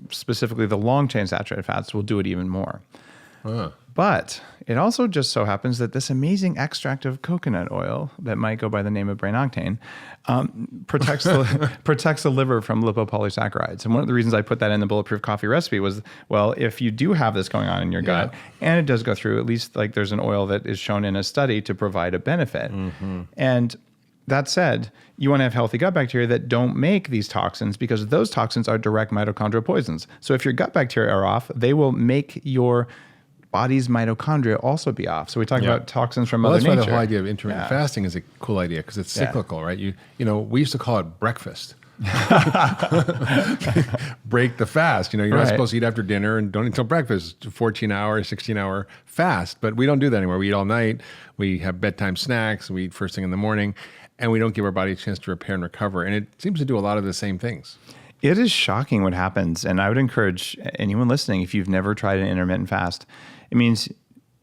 specifically the long-chain saturated fats, will do it even more. But it also just so happens that this amazing extract of coconut oil that might go by the name of brain octane protects the liver from lipopolysaccharides. And one of the reasons I put that in the Bulletproof coffee recipe was, well, if you do have this going on in your gut, and it does go through, at least like there's an oil that is shown in a study to provide a benefit. And that said, you want to have healthy gut bacteria that don't make these toxins because those toxins are direct mitochondrial poisons. So if your gut bacteria are off, they will make your body's mitochondria also be off. So we talk about toxins from Mother Nature. That's why the whole idea of intermittent fasting is a cool idea because it's cyclical, right? You know, we used to call it breakfast. Break the fast. You know, you're not supposed to eat after dinner and don't eat until breakfast. 14-hour, 16-hour fast. But we don't do that anymore. We eat all night. We have bedtime snacks. We eat first thing in the morning. And we don't give our body a chance to repair and recover. And it seems to do a lot of the same things. It is shocking what happens. And I would encourage anyone listening, if you've never tried an intermittent fast, it means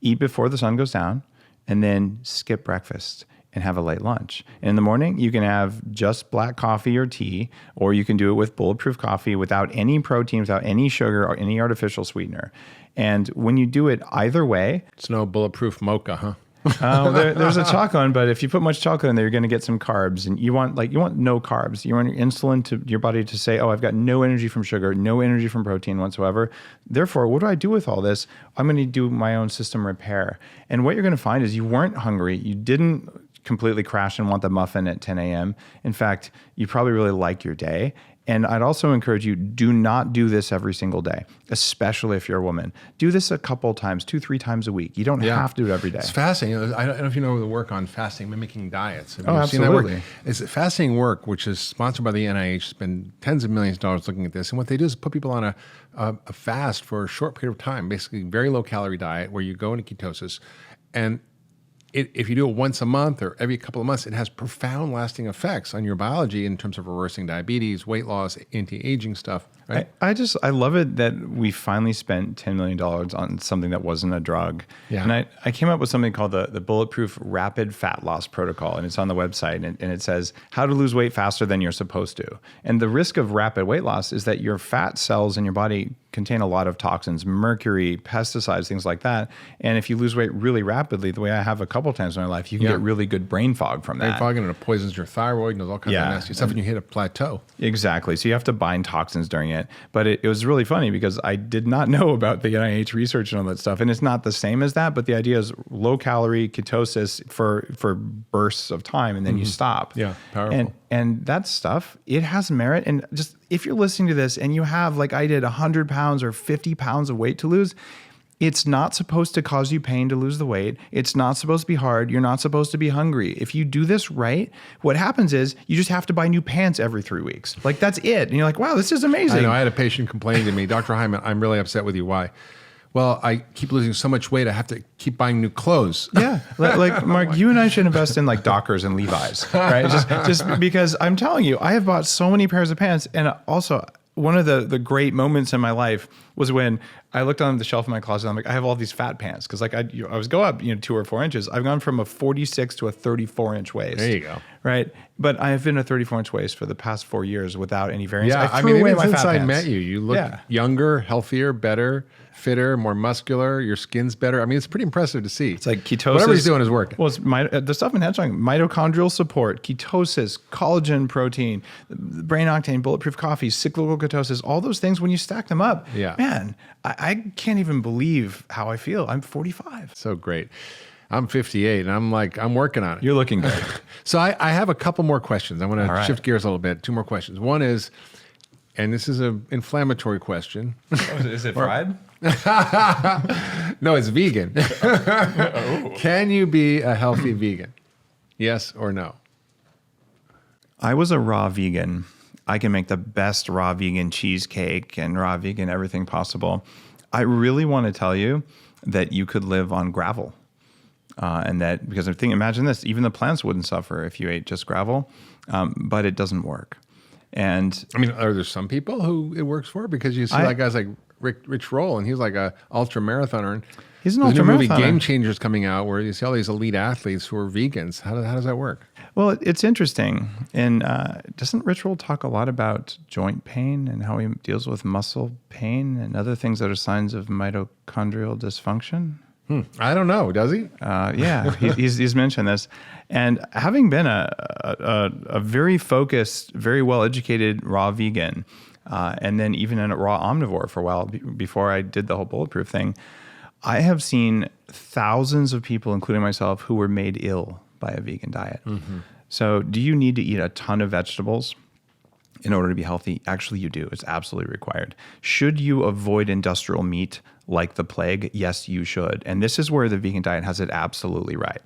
eat before the sun goes down and then skip breakfast and have a late lunch. And in the morning, you can have just black coffee or tea, or you can do it with Bulletproof coffee without any protein, without any sugar or any artificial sweetener. And when you do it either way... It's no Bulletproof mocha, huh? There's a chocolate one, but if you put much chocolate in there, you're going to get some carbs, and you want no carbs. You want your insulin to your body to say, "Oh, I've got no energy from sugar, no energy from protein whatsoever. Therefore, what do I do with all this? I'm going to do my own system repair." And what you're going to find is you weren't hungry. You didn't completely crash and want the muffin at 10 a.m. In fact, you probably really like your day. And I'd also encourage you, do not do this every single day, especially if you're a woman. Do this a couple times, 2-3 times a week. You don't have to do it every day. It's fasting. I don't know if you know the work on fasting mimicking diets. Have you absolutely. seen that work? It's fasting work, which is sponsored by the NIH. Spend tens of millions of dollars looking at this. And what they do is put people on a fast for a short period of time, basically very low calorie diet where you go into ketosis. And if you do it once a month or every couple of months, it has profound lasting effects on your biology in terms of reversing diabetes, weight loss, anti-aging stuff. Right? I love it that we finally spent $10 million on something that wasn't a drug. Yeah. And I came up with something called the Bulletproof Rapid Fat Loss Protocol, and it's on the website, and it says how to lose weight faster than you're supposed to. And the risk of rapid weight loss is that your fat cells in your body contain a lot of toxins, mercury, pesticides, things like that. And if you lose weight really rapidly, the way I have a couple times in my life, you can get really good brain fog from that. Brain fog, and it poisons your thyroid and all kinds of nasty stuff, and you hit a plateau. Exactly. So you have to bind toxins during it. But it was really funny because I did not know about the NIH research and all that stuff. And it's not the same as that, but the idea is low calorie ketosis for bursts of time, and then you stop. Yeah, powerful. And that stuff, it has merit. And just if you're listening to this and you have, like I did, 100 pounds or 50 pounds of weight to lose, it's not supposed to cause you pain to lose the weight. It's not supposed to be hard. You're not supposed to be hungry. If you do this right, what happens is you just have to buy new pants every 3 weeks. Like, that's it. And you're like, wow, this is amazing. I know. I had a patient complaining to me, Dr. Hyman, I'm really upset with you. Why? Well, I keep losing so much weight, I have to keep buying new clothes. Yeah. Like Mark, you and I should invest in like Dockers and Levi's, right? Just because I'm telling you, I have bought so many pairs of pants. And also, one of the great moments in my life was when I looked on the shelf in my closet. I'm like, I have all these fat pants because like I was go up 2 or 4 inches. I've gone from a 46 to a 34-inch waist. There you go. Right, but I have been a 34-inch waist for the past 4 years without any variance. Yeah, I mean, even since I met you, you look younger, healthier, better, fitter, more muscular. Your skin's better. I mean, it's pretty impressive to see. It's like ketosis. Whatever he's doing is working. Well, it's the stuff in Headstrong, mitochondrial support, ketosis, collagen protein, brain octane, bulletproof coffee, cyclical ketosis, all those things, when you stack them up, man, I can't even believe how I feel. I'm 45. So great. I'm 58 and I'm working on it. You're looking good. So I have a couple more questions. I want to All right. shift gears a little bit. 2 more questions. One is, and this is an inflammatory question. Oh, is it fried? No, it's vegan. Can you be a healthy vegan? Yes or no? I was a raw vegan. I can make the best raw vegan cheesecake and raw vegan everything possible. I really want to tell you that you could live on gravel. And that, because imagine this, even the plants wouldn't suffer if you ate just gravel, but it doesn't work. And I mean, are there some people who it works for? Because you see guys like Rich Roll, and he's like a ultra marathoner. And he's an there's a ultra movie marathoner. Game Changers coming out where you see all these elite athletes who are vegans. How does that work? Well, it's interesting. And doesn't Rich Roll talk a lot about joint pain and how he deals with muscle pain and other things that are signs of mitochondrial dysfunction? I don't know. Does he? Yeah, he's mentioned this. And having been a very focused, very well-educated raw vegan, and then even a raw omnivore for a while before I did the whole Bulletproof thing, I have seen thousands of people, including myself, who were made ill by a vegan diet. Mm-hmm. So do you need to eat a ton of vegetables in order to be healthy? Actually, you do. It's absolutely required. Should you avoid industrial meat like the plague? Yes, you should. And this is where the vegan diet has it absolutely right.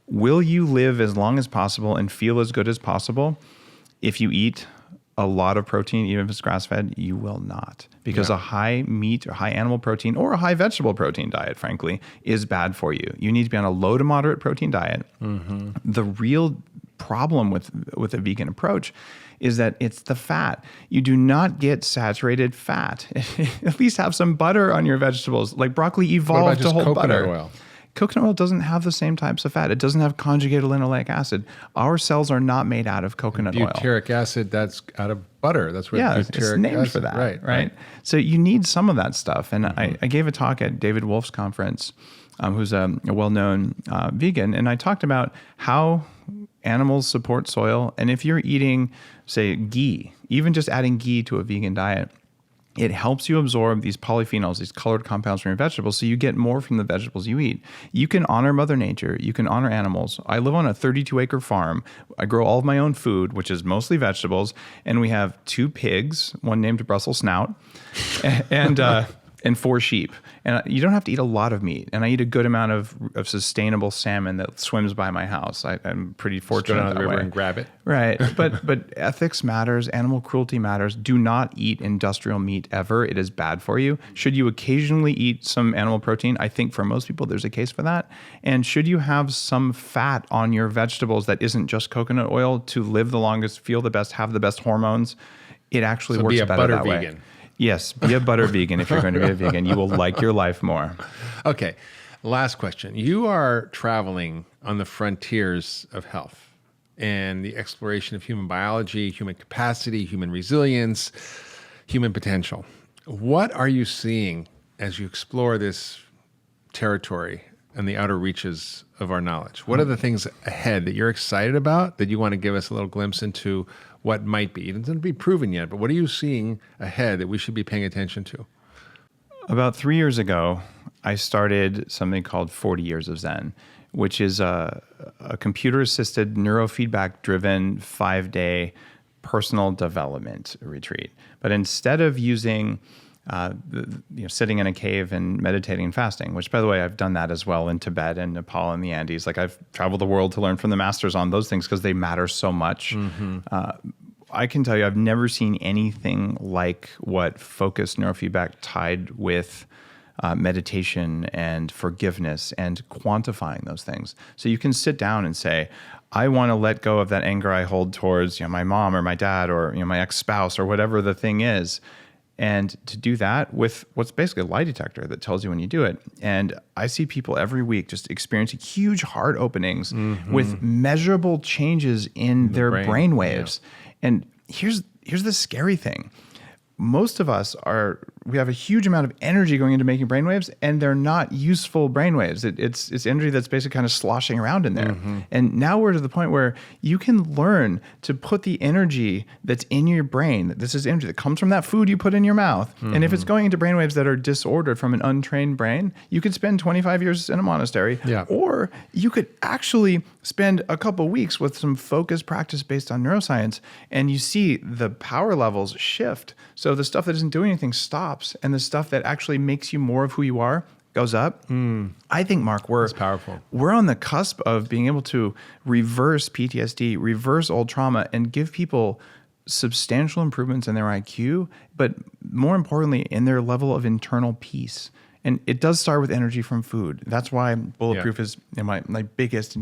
Will you live as long as possible and feel as good as possible if you eat a lot of protein, even if it's grass-fed? You will not. Because a high meat or high animal protein or a high vegetable protein diet, frankly, is bad for you. You need to be on a low to moderate protein diet. Mm-hmm. The real problem with a vegan approach is that it's the fat. You do not get saturated fat. At least have some butter on your vegetables. Like broccoli evolved to hold butter. Oil? Coconut oil doesn't have the same types of fat. It doesn't have conjugated linoleic acid. Our cells are not made out of coconut oil. Butyric acid, that's out of butter. That's what it's butyric named acid, for that. Right. So you need some of that stuff. And I gave a talk at David Wolf's conference, who's a well-known vegan. And I talked about how animals support soil. And if you're eating, say, ghee, even just adding ghee to a vegan diet, it helps you absorb these polyphenols, these colored compounds from your vegetables, so you get more from the vegetables you eat. You can honor Mother Nature. You can honor animals. I live on a 32-acre farm. I grow all of my own food, which is mostly vegetables, and we have 2 pigs, one named Brussels Snout, and 4 sheep. And you don't have to eat a lot of meat. And I eat a good amount of sustainable salmon that swims by my house. I'm pretty fortunate Just go down that the river way. and grab it. Right. But ethics matters. Animal cruelty matters. Do not eat industrial meat ever. It is bad for you. Should you occasionally eat some animal protein? I think for most people, there's a case for that. And should you have some fat on your vegetables that isn't just coconut oil to live the longest, feel the best, have the best hormones? It actually works better that way. Be a butter vegan. Yes, be a butter vegan if you're going to be a vegan. You will like your life more. Okay, last question. You are traveling on the frontiers of health and the exploration of human biology, human capacity, human resilience, human potential. What are you seeing as you explore this territory and the outer reaches of our knowledge? What are the things ahead that you're excited about that you want to give us a little glimpse into what might be? It doesn't be proven yet, but what are you seeing ahead that we should be paying attention to? About 3 years ago, I started something called 40 Years of Zen, which is a computer-assisted, neurofeedback-driven 5-day personal development retreat. But instead of using sitting in a cave and meditating and fasting, which, by the way, I've done that as well in Tibet and Nepal and the Andes. Like, I've traveled the world to learn from the masters on those things because they matter so much. Mm-hmm. I can tell you, I've never seen anything like what focused neurofeedback tied with meditation and forgiveness and quantifying those things. So you can sit down and say, I want to let go of that anger I hold towards my mom or my dad or my ex-spouse or whatever the thing is. And to do that with what's basically a lie detector that tells you when you do it. And I see people every week just experiencing huge heart openings with measurable changes in their brain waves. Yeah. And here's the scary thing. Most of us are we have a huge amount of energy going into making brainwaves, and they're not useful brainwaves. It's energy that's basically kind of sloshing around in there. Mm-hmm. And now we're to the point where you can learn to put the energy that's in your brain. This is energy that comes from that food you put in your mouth. Mm-hmm. And if it's going into brainwaves that are disordered from an untrained brain, you could spend 25 years in a monastery, or you could actually spend a couple weeks with some focused practice based on neuroscience, and you see the power levels shift. So the stuff that isn't doing anything stops, and the stuff that actually makes you more of who you are goes up. I think, Mark, That's powerful. We're on the cusp of being able to reverse PTSD, reverse old trauma, and give people substantial improvements in their IQ, but more importantly, in their level of internal peace. And it does start with energy from food. That's why Bulletproof is my biggest,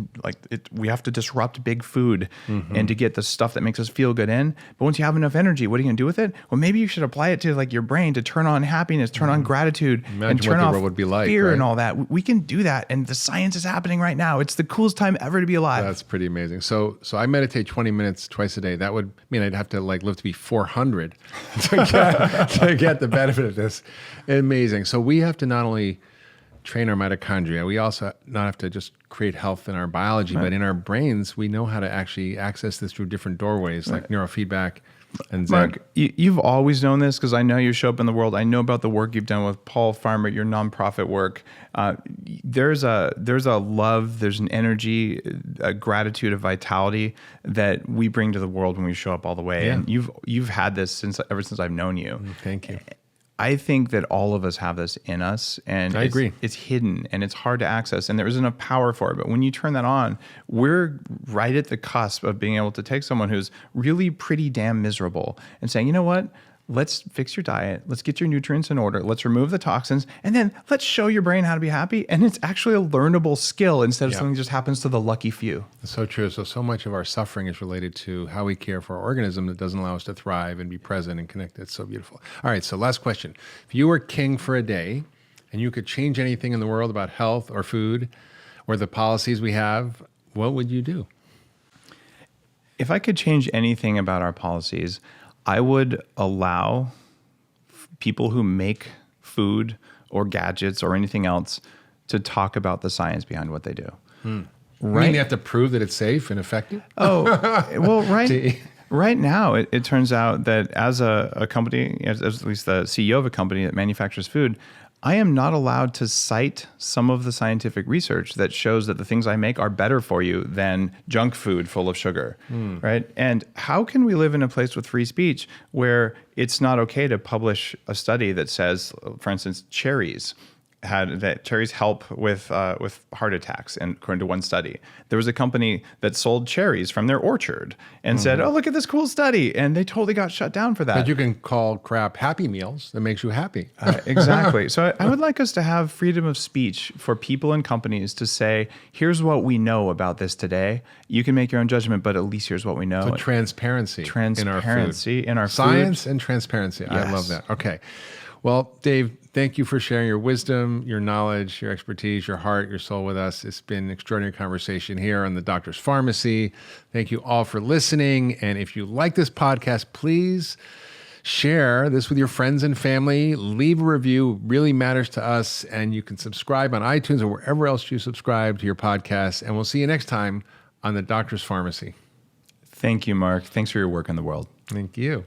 we have to disrupt big food and to get the stuff that makes us feel good in. But once you have enough energy, what are you going to do with it? Well, maybe you should apply it to your brain to turn on happiness, turn on gratitude, and turn off would be like, fear, right? And all that. We can do that. And the science is happening right now. It's the coolest time ever to be alive. That's pretty amazing. So I meditate 20 minutes twice a day. That would mean I'd have to live to be 400 to get the benefit of this. Amazing. So we have to not only train our mitochondria, we also not have to just create health in our biology, but in our brains, we know how to actually access this through different doorways, like neurofeedback and Zen. Mark, you've always known this because I know you show up in the world. I know about the work you've done with Paul Farmer, your nonprofit work. There's a love, there's an energy, a gratitude, a vitality that we bring to the world when we show up all the way. Yeah. And you've had this ever since I've known you. Thank you. I think that all of us have this in us, and I agree. It's hidden and it's hard to access, and there isn't enough power for it. But when you turn that on, we're right at the cusp of being able to take someone who's really pretty damn miserable and saying, you know what? Let's fix your diet. Let's get your nutrients in order. Let's remove the toxins, and then let's show your brain how to be happy. And it's actually a learnable skill instead of something that just happens to the lucky few. That's so true. So much of our suffering is related to how we care for our organism that doesn't allow us to thrive and be present and connected. It's so beautiful. All right, so last question. If you were king for a day and you could change anything in the world about health or food or the policies we have, what would you do? If I could change anything about our policies, I would allow people who make food or gadgets or anything else to talk about the science behind what they do. Right? You mean you have to prove that it's safe and effective? Oh, well, right now, it turns out that as a company, as at least the CEO of a company that manufactures food, I am not allowed to cite some of the scientific research that shows that the things I make are better for you than junk food full of sugar, right? And how can we live in a place with free speech where it's not okay to publish a study that says, for instance, cherries help with heart attacks, and according to one study, there was a company that sold cherries from their orchard and said, "Oh, look at this cool study," and they totally got shut down for that. But you can call crap Happy Meals that makes you happy. Exactly. So I would like us to have freedom of speech for people and companies to say, "Here's what we know about this today. You can make your own judgment, but at least here's what we know." So transparency in our food. Science and transparency. Yes. I love that. Okay. Well, Dave, thank you for sharing your wisdom, your knowledge, your expertise, your heart, your soul with us. It's been an extraordinary conversation here on the Doctor's Farmacy. Thank you all for listening. And if you like this podcast, please share this with your friends and family. Leave a review. It really matters to us. And you can subscribe on iTunes or wherever else you subscribe to your podcast. And we'll see you next time on the Doctor's Farmacy. Thank you, Mark. Thanks for your work in the world. Thank you.